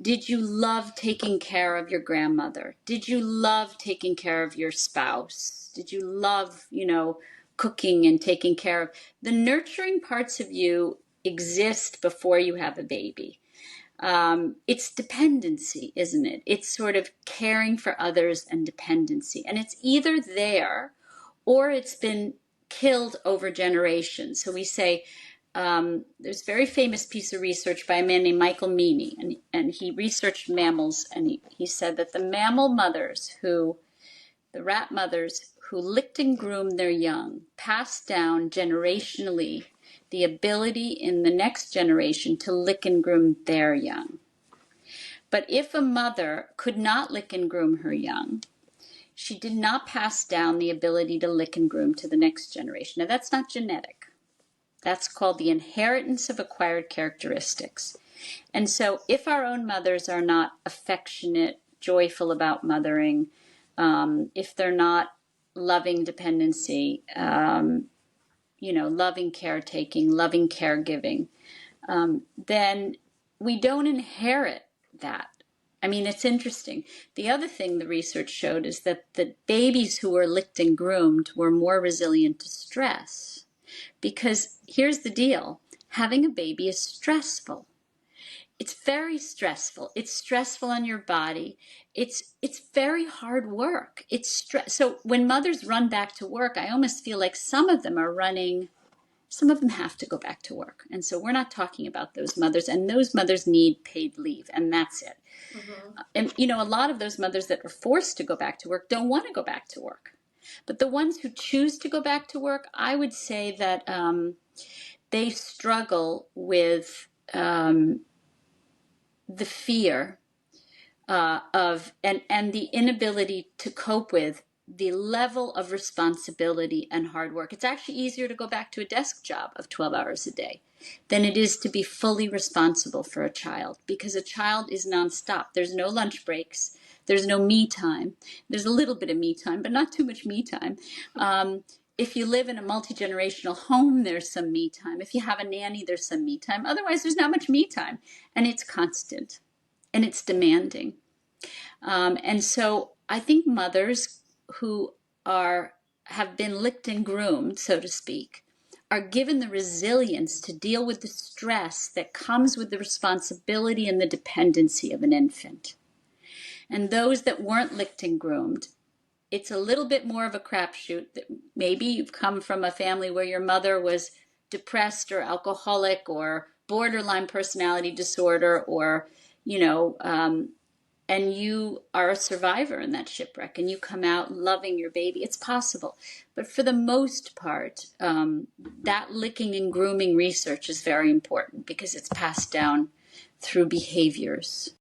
Did you love taking care of your grandmother? Did you love taking care of your spouse? Did you love, cooking and taking care of? The nurturing parts of you exist before you have a baby. It's dependency, isn't it? It's sort of caring for others and dependency. And it's either there or it's been killed over generations. So we say, there's a very famous piece of research by a man named Michael Meany, and he researched mammals, and he said that the rat mothers who licked and groomed their young passed down generationally the ability in the next generation to lick and groom their young. But if a mother could not lick and groom her young, she did not pass down the ability to lick and groom to the next generation. Now, that's not genetic. That's called the inheritance of acquired characteristics. And so if our own mothers are not affectionate, joyful about mothering, if they're not loving dependency, loving caretaking, loving caregiving, then we don't inherit that. I mean, it's interesting. The other thing the research showed is that the babies who were licked and groomed were more resilient to stress. Because here's the deal, having a baby is stressful. It's very stressful. It's stressful on your body. It's very hard work. So when mothers run back to work, I almost feel like some of them have to go back to work. And so we're not talking about those mothers, and those mothers need paid leave, and that's it. Mm-hmm. And a lot of those mothers that are forced to go back to work don't want to go back to work. But the ones who choose to go back to work, I would say that they struggle with the fear of and the inability to cope with the level of responsibility and hard work. It's actually easier to go back to a desk job of 12 hours a day than it is to be fully responsible for a child, because a child is nonstop. There's no lunch breaks. There's no me time. There's a little bit of me time, but not too much me time. If you live in a multi-generational home, there's some me time. If you have a nanny, there's some me time. Otherwise, there's not much me time. And it's constant. And it's demanding. And so I think mothers who have been licked and groomed, so to speak, are given the resilience to deal with the stress that comes with the responsibility and the dependency of an infant. And those that weren't licked and groomed, it's a little bit more of a crapshoot. That maybe you've come from a family where your mother was depressed or alcoholic or borderline personality disorder, or, and you are a survivor in that shipwreck and you come out loving your baby. It's possible. But for the most part, that licking and grooming research is very important because it's passed down through behaviors.